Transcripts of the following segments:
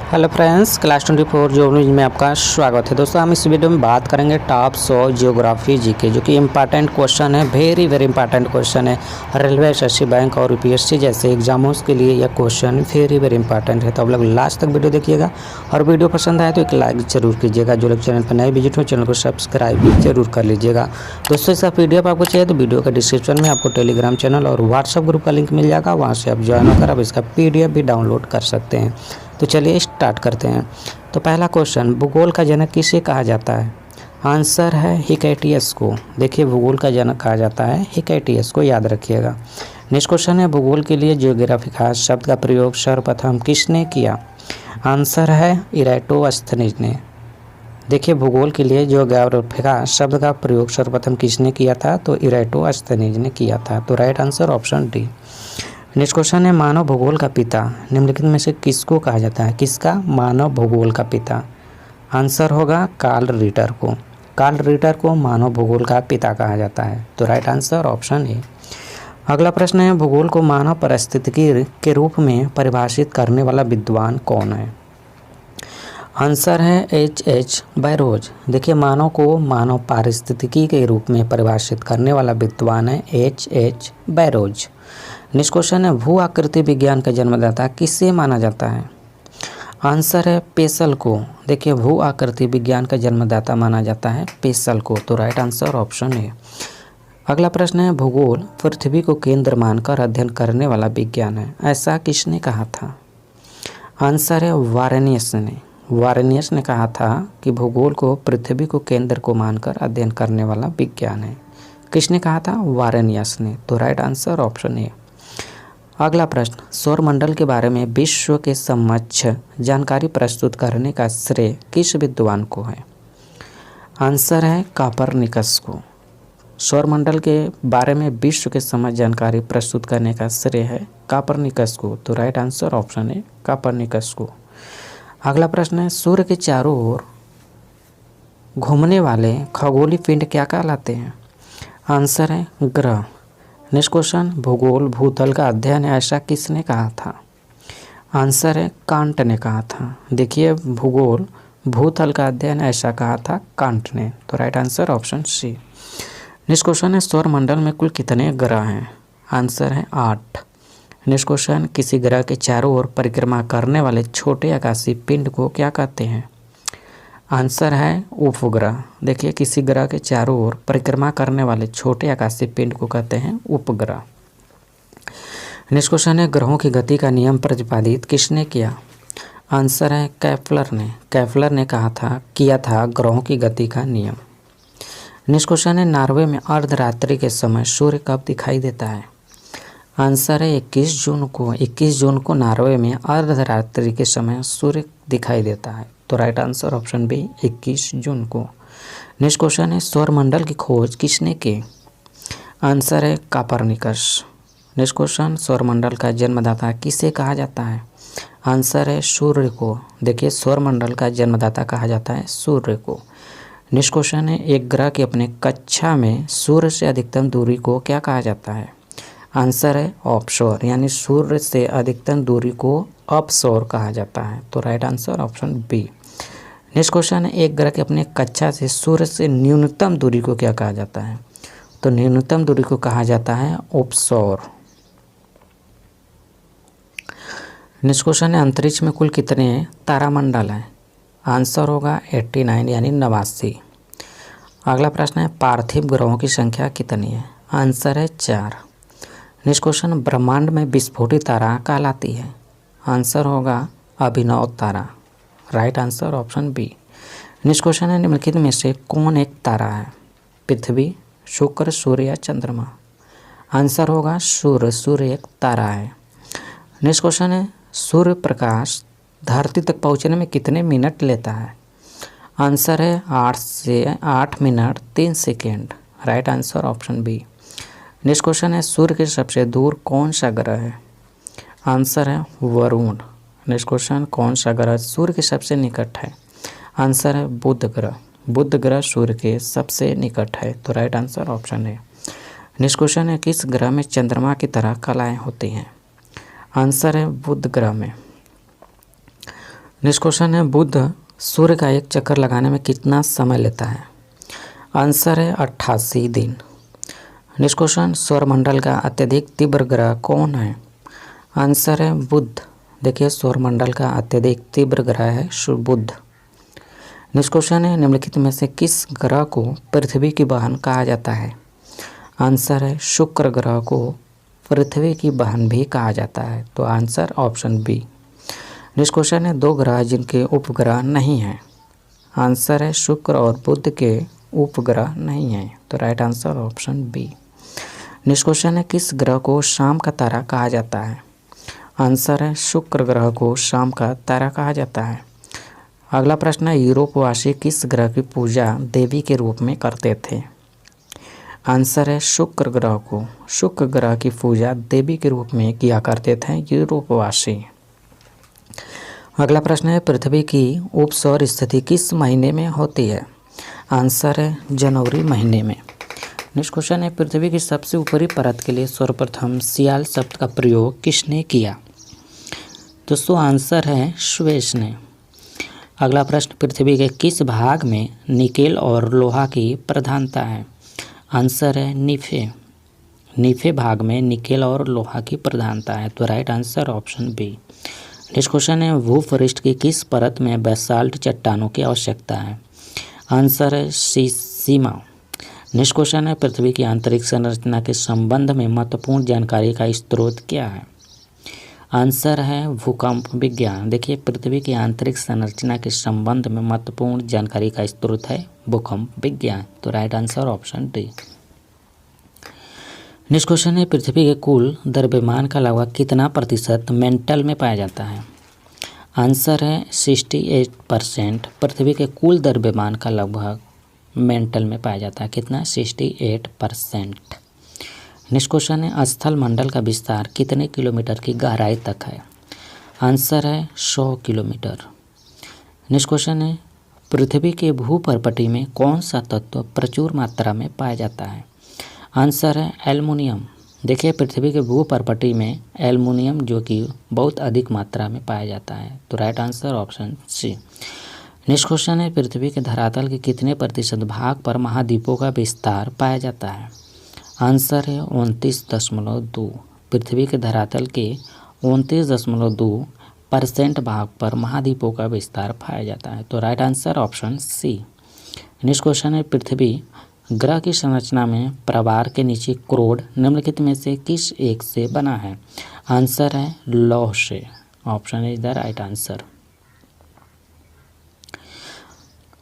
Hello friends, class 24 geography में आपका स्वागत है। दोस्तों, हम इस वीडियो में बात करेंगे टॉप 100 जियोग्राफी जीके, जो कि इम्पॉर्टेंट क्वेश्चन है, वेरी इम्पॉर्टेंट क्वेश्चन है। रेलवे, एसएससी, बैंक और यूपीएससी जैसे एग्जामों के लिए यह क्वेश्चन वेरी इंपॉर्टेंट है। तो आप लोग लास्ट तक वीडियो देखिएगा और वीडियो पसंद आए तो एक लाइक जरूर कीजिएगा। जो लोग चैनल पर नए विजिट हो, चैनल को सब्सक्राइब भी जरूर कर लीजिएगा। दोस्तों, इसका PDF आपको चाहिए तो वीडियो का डिस्क्रिप्शन में आपको टेलीग्राम चैनल और व्हाट्सएप ग्रुप का लिंक मिल जाएगा, वहाँ से आप ज्वाइन होकर आप इसका PDF भी डाउनलोड कर सकते हैं। तो चलिए स्टार्ट करते हैं। तो पहला क्वेश्चन, भूगोल का जनक किसे कहा जाता है? आंसर है हिकैटियस को। देखिए, भूगोल का जनक कहा जाता है हिकैटियस को, याद रखिएगा। नेक्स्ट क्वेश्चन है, भूगोल के लिए जियोग्राफिकास शब्द का प्रयोग सर्वप्रथम किसने किया? आंसर है इराटोस्थनीज ने। देखिए, भूगोल के लिए जियोग्राफिकास शब्द का प्रयोग सर्वप्रथम किसने किया था? तो इराटोस्थनीज ने किया था। तो right answer option D. Next question है, मानव भूगोल का पिता निम्नलिखित में से किसको कहा जाता है? किसका मानव भूगोल का पिता? आंसर होगा कार्ल रीटर को। कार्ल रीटर को मानव भूगोल का पिता कहा जाता है। तो राइट आंसर ऑप्शन ए। अगला प्रश्न है, भूगोल को मानव पारिस्थितिकी के रूप में परिभाषित करने वाला विद्वान कौन है? आंसर है H.H. बैरोज। देखिए, मानव को मानव पारिस्थितिकी के रूप में परिभाषित करने वाला विद्वान है H.H. बैरोज। नेक्स्ट क्वेश्चन है, भू आकृति विज्ञान का जन्मदाता किसे माना जाता है? आंसर है पेसल को। देखिए, भू आकृति विज्ञान का जन्मदाता माना जाता है पेसल को। तो राइट आंसर ऑप्शन है। अगला प्रश्न है, भूगोल पृथ्वी को केंद्र मानकर अध्ययन करने वाला विज्ञान है, ऐसा किसने कहा था? आंसर है वारेनियस ने। वारेनियस ने कहा था कि भूगोल को पृथ्वी को केंद्र को मानकर अध्ययन करने वाला विज्ञान है। किसने कहा था? वारेनियस ने। तो राइट आंसर ऑप्शन ए। अगला प्रश्न, सौरमंडल के बारे में विश्व के समक्ष जानकारी प्रस्तुत करने का श्रेय किस विद्वान को है? आंसर है कोपरनिकस को। सौरमंडल के बारे में विश्व के समक्ष जानकारी प्रस्तुत करने का श्रेय है कोपरनिकस को। तो राइट आंसर ऑप्शन है कोपरनिकस को। अगला प्रश्न है, सूर्य के चारों ओर घूमने वाले खगोलीय पिंड क्या कहलाते हैं? आंसर है ग्रह। नेक्स्ट क्वेश्चन, भूगोल भूतल का अध्ययन है, ऐसा किसने कहा था? आंसर है कांट ने कहा था। देखिए, भूगोल भूतल का अध्ययन ऐसा कहा था कांट ने। तो right answer option C. Next question है, सौरमंडल में कुल कितने ग्रह हैं? आंसर है 8। नेक्स्ट क्वेश्चन, किसी ग्रह के चारों ओर परिक्रमा करने वाले छोटे आकाशीय पिंड को क्या कहते हैं? आंसर है उपग्रह। देखिए, किसी ग्रह के चारों ओर परिक्रमा करने वाले छोटे आकाशीय पिंड को कहते हैं उपग्रह। नेक्स्ट क्वेश्चन है, ग्रहों की गति का नियम प्रतिपादित किसने किया? आंसर है केपलर ने। केपलर ने किया था ग्रहों की गति का नियम। नेक्स्ट क्वेश्चन है, नॉर्वे में अर्धरात्रि के समय सूर्य कब दिखाई देता है? आंसर है 21 जून को। 21 जून को नॉर्वे में अर्धरात्रि के समय सूर्य दिखाई देता है। तो राइट आंसर ऑप्शन बी, 21 जून को। नेक्स्ट क्वेश्चन है, सौरमंडल की खोज किसने की? आंसर है कोपरनिकस। नेक्स्ट क्वेश्चन, सौरमंडल का जन्मदाता किसे कहा जाता है? आंसर है सूर्य को। देखिए, सौरमंडल का जन्मदाता कहा जाता है सूर्य को। नेक्स्ट क्वेश्चन है, एक ग्रह की अपने कक्षा में सूर्य से अधिकतम दूरी को क्या कहा जाता है? आंसर है ऑफशोर, यानी सूर्य से अधिकतम दूरी को ऑफशोर कहा जाता है। तो right answer option B. Next question है, एक ग्रह के अपने कक्षा से सूर्य से न्यूनतम दूरी को क्या कहा जाता है? तो न्यूनतम दूरी को कहा जाता है ऑफशोर। नेक्स्ट क्वेश्चन है, अंतरिक्ष में कुल कितने तारामंडल हैं? आंसर होगा 89, यानी 89। अगला प्रश्न है, पार्थिव ग्रहों की संख्या कितनी है? आंसर है 4। नेक्स्ट क्वेश्चन, ब्रह्मांड में विस्फोटित तारा कहलाती है? आंसर होगा अभिनव तारा। Right answer option B. Next question है, निम्नलिखित में से कौन एक तारा है? पृथ्वी, शुक्र, सूर्य या चंद्रमा? आंसर होगा सूर्य। सूर्य एक तारा है। नेक्स्ट क्वेश्चन है, सूर्य प्रकाश धरती तक पहुंचने में कितने मिनट लेता है? आंसर है 8 से 8 minute 3 second. Right answer option B. Next question है, सूर्य के सबसे दूर कौन सा ग्रह है? आंसर है वरुण। नेक्स्ट क्वेश्चन, कौन सा ग्रह सूर्य के सबसे निकट है? आंसर है बुध ग्रह। बुध ग्रह सूर्य के सबसे निकट है। तो राइट आंसर ऑप्शन है। नेक्स्ट क्वेश्चन है, किस ग्रह में चंद्रमा की तरह कलाएं होती हैं? आंसर है बुध ग्रह में। नेक्स्ट क्वेश्चन है, बुध सूर्य का एक चक्कर लगाने में कितना समय लेता है? आंसर है 88 दिन। नेक्स्ट क्वेश्चन, सौरमंडल का अत्यधिक तीव्र ग्रह कौन है? आंसर है बुध। देखिए सौरमंडल का अत्यधिक तीव्र ग्रह है बुध। नेक्स्ट क्वेश्चन है, निम्नलिखित में से किस ग्रह को पृथ्वी की बहन कहा जाता है? आंसर है शुक्र ग्रह को पृथ्वी की बहन भी कहा जाता है, तो answer option B. Next question है, दो ग्रह जिनके उपग्रह नहीं हैं। आंसर है शुक्र और बुध के उपग्रह नहीं हैं, तो right answer option B. Next question है, किस ग्रह को शाम का तारा कहा जाता है? आंसर है शुक्र ग्रह को शाम का तारा कहा जाता है। अगला प्रश्न है, यूरोपवासी किस ग्रह की पूजा देवी के रूप में करते थे? आंसर है शुक्र ग्रह को शुक्र ग्रह की पूजा देवी के रूप में किया करते थे यूरोपवासी। अगला प्रश्न है, पृथ्वी की उपसौर स्थिति किस महीने में होती है? आंसर है जनवरी महीने में। नेक्स्ट क्वेश्चन है, पृथ्वी की सबसे ऊपरी परत के लिए सर्वप्रथम सियाल शब्द का प्रयोग किसने किया? दोस्तों आंसर है स्वेस ने। अगला प्रश्न, पृथ्वी के किस भाग में निकेल और लोहा की प्रधानता है? आंसर है नीफे। नीफे भाग में निकेल और लोहा की प्रधानता है, तो right answer option B. Next question है, भूपृष्ठ की किस परत में बेसाल्ट चट्टानों की आवश्यकता है? आंसर है सीमा। नेक्स्ट क्वेश्चन है, पृथ्वी की आंतरिक संरचना के संबंध में महत्वपूर्ण जानकारी का स्रोत क्या है? आंसर है भूकंप विज्ञान। देखिए पृथ्वी की आंतरिक संरचना के संबंध में महत्वपूर्ण जानकारी का स्रोत है भूकंप विज्ञान, तो right answer option D. Next question है, पृथ्वी के कुल द्रव्यमान का लगभग कितना प्रतिशत मेंटल में पाया जाता है? आंसर है 68%। पृथ्वी के कुल द्रव्यमान का लगभग मेंटल में पाया जाता है, कितना? 68%। नेक्स्ट क्वेश्चन है, स्थल मंडल का विस्तार कितने किलोमीटर की गहराई तक है? आंसर है 100 किलोमीटर। नेक्स्ट क्वेश्चन है, पृथ्वी के भूपर्पटी में कौन सा तत्व प्रचुर मात्रा में पाया जाता है? आंसर है एल्युमिनियम। देखिए पृथ्वी के भूपर्पटी में एल्युमिनियम जो कि बहुत अधिक मात्रा में पाया जाता है, तो right answer option C. Next question है, पृथ्वी के धरातल के कितने प्रतिशत भाग पर महाद्वीपों का विस्तार पाया जाता है? आंसर है 29.2। पृथ्वी के धरातल के 29.2% भाग पर महाद्वीपों का विस्तार पाया जाता है, तो right answer option C. Next question है, पृथ्वी ग्रह की संरचना में प्रवार के नीचे क्रोड निम्नलिखित में से किस एक से बना है? आंसर है लौह से। Option is the right answer.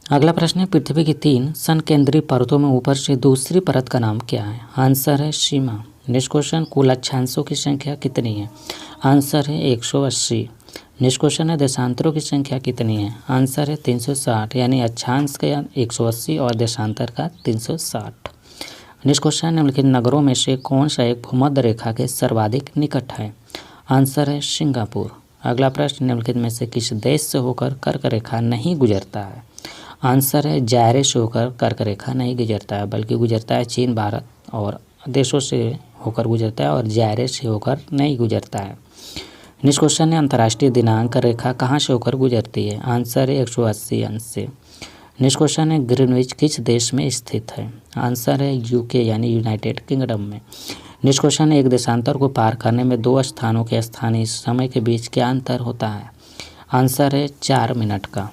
अगला प्रश्न है, पृथ्वी की 3 संकेंद्रीय परतों में ऊपर से दूसरी परत का नाम क्या है? आंसर है सीमा। नेक्स्ट क्वेश्चन, कुल अक्षांशों की संख्या कितनी है? आंसर है 180। नेक्स्ट क्वेश्चन है, देशांतरों की संख्या कितनी है? आंसर है 360, यानी अक्षांश का 180 और देशांतर का 360। नेक्स्ट क्वेश्चन, निम्नलिखित नगरों में से कौन सा एक भूमध्य रेखा के सर्वाधिक निकट है? आंसर है सिंगापुर। अगला प्रश्न, निम्नलिखित में से किस देश से होकर कर्क रेखा नहीं गुजरता है? आंसर है जायरे से होकर कर्क रेखा नहीं गुजरता है, बल्कि गुजरता है चीन, भारत और देशों से होकर गुजरता है और जायरे से होकर नहीं गुजरता है। नेक्स्ट क्वेश्चन है, अंतर्राष्ट्रीय दिनांक रेखा कहाँ से होकर गुजरती है? आंसर है 180 अंश से। नेक्स्ट क्वेश्चन है, ग्रीनविच किस देश में स्थित है? आंसर है यूके यानी यूनाइटेड किंगडम में। नेक्स्ट क्वेश्चन है, एक देशांतर को पार करने में 2 स्थानों के स्थानीय समय के बीच क्या अंतर होता है? आंसर है 4 मिनट का।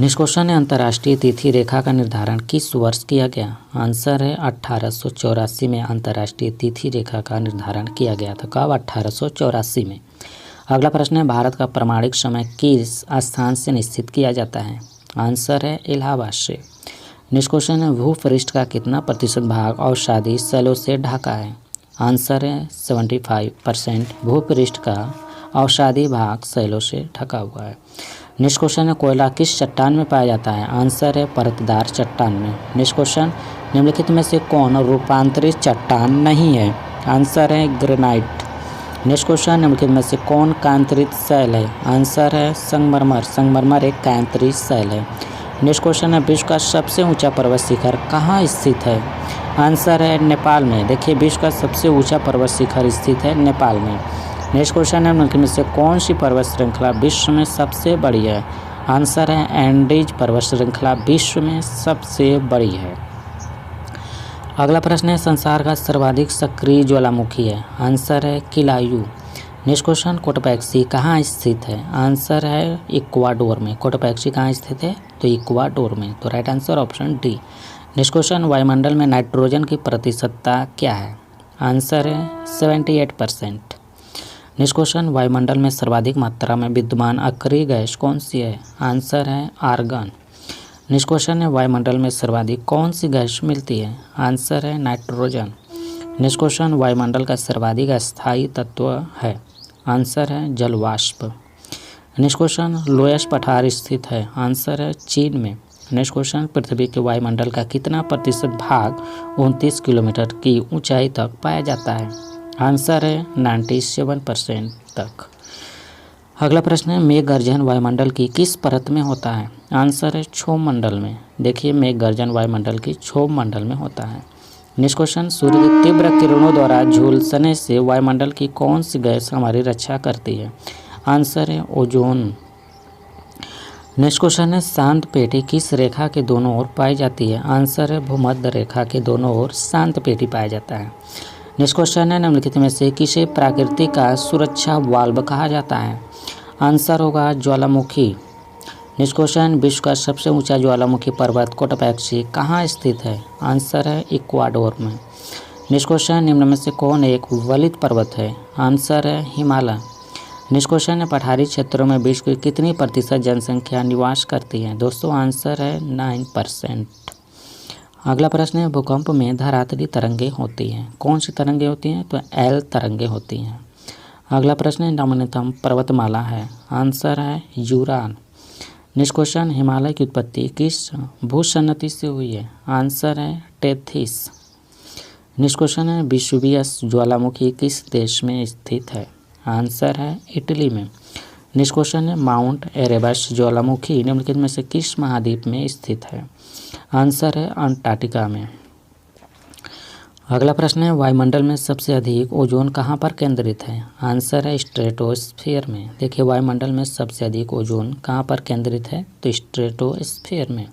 नेक्स्ट क्वेश्चन है, अंतर्राष्ट्रीय तिथि रेखा का निर्धारण किस वर्ष किया गया? आंसर है 1884 में अंतर्राष्ट्रीय तिथि रेखा का निर्धारण किया गया था। कब? 1884 में। अगला प्रश्न है, भारत का प्रमाणिक समय किस स्थान से निश्चित किया जाता है? आंसर है इलाहाबाद से। नेक्स्ट क्वेश्चन है, भूपृष्ठ का कितना प्रतिशत भाग औषधि शैलों से ढका है? आंसर है 75%। भूपृष्ठ का औषधि भाग शैलों से ढका हुआ है। नेक्स्ट क्वेश्चन है, कोयला किस चट्टान में पाया जाता है? आंसर है परतदार चट्टान में। नेक्स्ट क्वेश्चन, निम्नलिखित में से कौन रूपांतरित चट्टान नहीं है? आंसर है ग्रेनाइट। नेक्स्ट क्वेश्चन, निम्नलिखित में से कौन कांतरित शैल है? आंसर है संगमरमर। संगमरमर एक कांतरित शैल है। नेक्स्ट क्वेश्चन है, विश्व का सबसे ऊंचा पर्वत शिखर कहाँ स्थित है? आंसर है नेपाल में। देखिए विश्व का सबसे ऊंचा पर्वत शिखर स्थित है नेपाल में। नेक्स्ट क्वेश्चन है निम्नलिखित में से कौन सी पर्वत श्रृंखला विश्व में सबसे बड़ी है? आंसर है एंडीज पर्वत श्रृंखला विश्व में सबसे बड़ी है। अगला प्रश्न है संसार का सर्वाधिक सक्रिय ज्वालामुखी है? आंसर है किलायू। नेक्स्ट क्वेश्चन कोटपैक्सी कहाँ स्थित है? आंसर है इक्वाडोर में। कोटपैक्सी कहाँ स्थित है? तो इक्वाडोर में। तो right answer option D. Next question वायुमंडल में नाइट्रोजन की प्रतिशतता क्या है? आंसर है 78%। नेक्स्ट क्वेश्चन वायुमंडल में सर्वाधिक मात्रा में विद्यमान अक्रिय गैस कौन सी है? आंसर है आर्गन। नेक्स्ट क्वेश्चन है वायुमंडल में सर्वाधिक कौन सी गैस मिलती है? आंसर है नाइट्रोजन। नेक्स्ट क्वेश्चन वायुमंडल का सर्वाधिक अस्थायी तत्व है? आंसर है जलवाष्प। नेक्स्ट क्वेश्चन लोएस्ट पठार स्थित है? आंसर है चीन में। नेक्स्ट क्वेश्चन पृथ्वी के वायुमंडल का कितना प्रतिशत भाग 29 किलोमीटर की ऊंचाई तक पाया जाता है? आंसर है 97% तक। अगला प्रश्न है मेघ गर्जन वायुमंडल की किस परत में होता है? आंसर है क्षोभ मंडल में। देखिए मेघ गर्जन वायुमंडल की क्षोभ मंडल में होता है। नेक्स्ट क्वेश्चन सूर्य की तीव्र किरणों द्वारा झुलसने से वायुमंडल की कौन सी गैस हमारी रक्षा करती है? आंसर है ओजोन। नेक्स्ट क्वेश्चन है शांत पेटी किस रेखा के दोनों ओर पाई जाती है? आंसर है भूमध्य रेखा के दोनों ओर शांत पेटी पाया जाता है। नेक्स्ट क्वेश्चन है निम्नलिखित में से किसे प्रकृति का सुरक्षा वाल्व कहा जाता है? आंसर होगा ज्वालामुखी। नेक्स्ट क्वेश्चन विश्व का सबसे ऊंचा ज्वालामुखी पर्वत कोटपैक्सी कहाँ स्थित है? आंसर है इक्वाडोर में। नेक्स्ट क्वेश्चन निम्न में से कौन एक वलित पर्वत है? आंसर है हिमालय। नेक्स्ट क्वेश्चन है पठारी क्षेत्रों में विश्व की कितनी प्रतिशत जनसंख्या निवास करती है? दोस्तों आंसर है 9%। अगला प्रश्न है भूकंप में धरातली तरंगें होती हैं। कौन सी तरंगें होती हैं? तो एल तरंगें होती हैं। अगला प्रश्न है नवीनतम पर्वतमाला है? आंसर है यूरान। नेक्स्ट क्वेश्चन हिमालय की उत्पत्ति किस भूसन्नति से हुई है? आंसर है टेथिस। नेक्स्ट क्वेश्चन है विसुवियस ज्वालामुखी किस देश में स्थित है? आंसर है इटली में। नेक्स्ट क्वेश्चन है माउंट एरेबस ज्वालामुखी निम्नलिखित में से किस महाद्वीप में स्थित है? आंसर है अंटार्कटिका में। अगला प्रश्न है वायुमंडल में सबसे अधिक ओजोन कहाँ पर केंद्रित है? आंसर है स्ट्रेटोस्फीयर में। देखिए वायुमंडल में सबसे अधिक ओजोन कहाँ पर केंद्रित है? तो स्ट्रेटोस्फीयर में।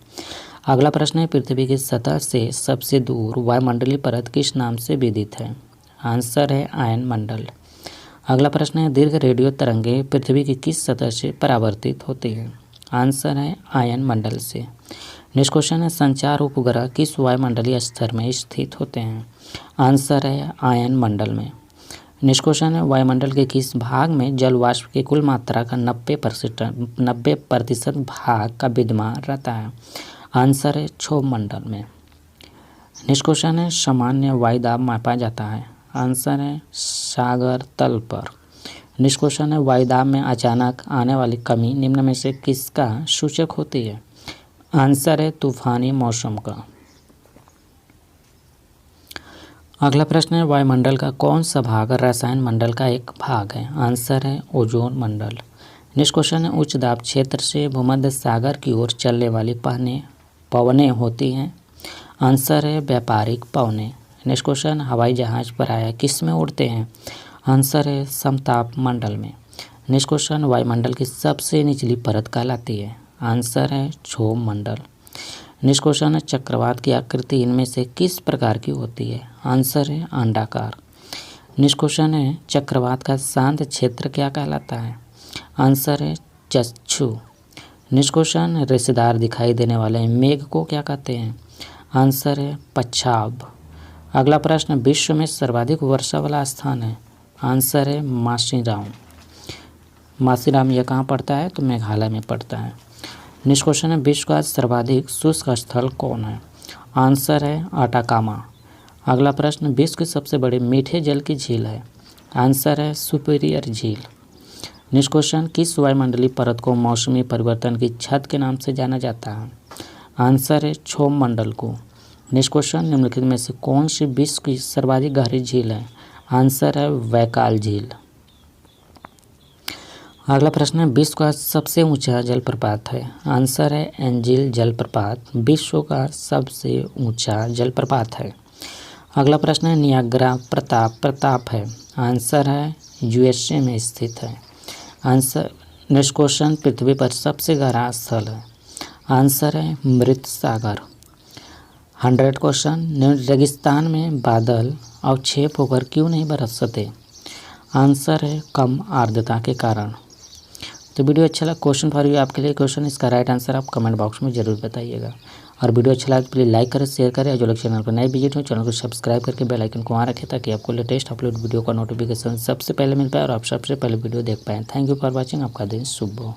अगला प्रश्न है पृथ्वी की सतह से सबसे दूर वायुमंडलीय परत किस नाम से विदित है? आंसर है आयन मंडल। अगला प्रश्न है दीर्घ रेडियो तरंगें पृथ्वी की किस सतह से परावर्तित होती हैं? आंसर है आयन मंडल से। नेक्स्ट क्वेश्चन है संचार उपग्रह किस वायुमंडलीय स्तर में स्थित होते हैं? आंसर है आयन मंडल में। नेक्स्ट क्वेश्चन है वायुमंडल के किस भाग में जल वाष्प की कुल मात्रा का 90% भाग का विद्यमान रहता है? आंसर है क्षोभ मंडल में। नेक्स्ट क्वेश्चन है सामान्य वायुदाब मापा जाता है? आंसर है सागर तल पर। नेक्स्ट क्वेश्चन है वायुदाब में अचानक आने वाली कमी निम्न में से किसका सूचक होती है? आंसर है तूफानी मौसम का। अगला प्रश्न है वायुमंडल का कौन सा भाग रसायन मंडल का एक भाग है? आंसर है ओजोन मंडल। नेक्स्ट क्वेश्चन है उच्च दाब क्षेत्र से भूमध्य सागर की ओर चलने वाली पवनें होती हैं? आंसर है व्यापारिक पवनें। नेक्स्ट क्वेश्चन हवाई जहाज प्रायः किस में उड़ते हैं? आंसर है समताप मंडल में। नेक्स्ट क्वेश्चन वायुमंडल की सबसे निचली परत कहलाती है? आंसर है क्षोभ मंडल। नेक्स्ट क्वेश्चन है चक्रवात की आकृति इनमें से किस प्रकार की होती है? आंसर है अंडाकार। नेक्स्ट क्वेश्चन है चक्रवात का शांत क्षेत्र क्या कहलाता है? आंसर है चक्षु। नेक्स्ट क्वेश्चन रेशेदार दिखाई देने वाले मेघ को क्या कहते हैं? आंसर है पच्छाब। अगला प्रश्न विश्व में सर्वाधिक वर्षा वाला स्थान है? आंसर है मासीराम। मासीराम यह कहाँ पड़ता है? तो मेघालय में पड़ता है। नेक्स्ट क्वेश्चन है विश्व का सर्वाधिक शुष्क स्थल कौन है? आंसर है अटाकामा। अगला प्रश्न विश्व की सबसे बड़ी मीठे जल की झील है? आंसर है सुपीरियर झील। नेक्स्ट क्वेश्चन किस वायुमंडलीय परत को मौसमी परिवर्तन की छत के नाम से जाना जाता है? आंसर है क्षोभ मंडल को। नेक्स्ट क्वेश्चन निम्नलिखित में से कौन सी विश्व की सर्वाधिक गहरी झील है? आंसर है वैकाल झील। अगला प्रश्न है विश्व का सबसे ऊंचा जलप्रपात है? आंसर है एंजिल जलप्रपात विश्व का सबसे ऊंचा जलप्रपात है। अगला प्रश्न है नियाग्रा प्रताप है? आंसर है यूएसए में स्थित है। आंसर नेक्स्ट क्वेश्चन, पृथ्वी पर सबसे गहरा स्थल है। आंसर है मृत सागर। 100 क्वेश्चन, रेगिस्तान में बादल अवक्षेप होकर क्यों नहीं बरसते? आंसर है कम आर्द्रता के कारण। तो वीडियो अच्छा लगा, क्वेश्चन फॉर यू आपके लिए क्वेश्चन, इसका राइट आंसर आप कमेंट बॉक्स में जरूर बताइएगा। और वीडियो अच्छा लगा तो प्लीज़ लाइक करें, शेयर करें, और जो लोग चैनल पर नए विजिट हो चैनल को सब्सक्राइब करके बेल आइकन को वहाँ रखें ताकि आपको लेटेस्ट अपलोड वीडियो का नोटिफिकेशन सबसे पहले मिल पाए और आप सबसे पहले वीडियो देख पाएँ। Thank you for watching. आपका दिन शुभ हो।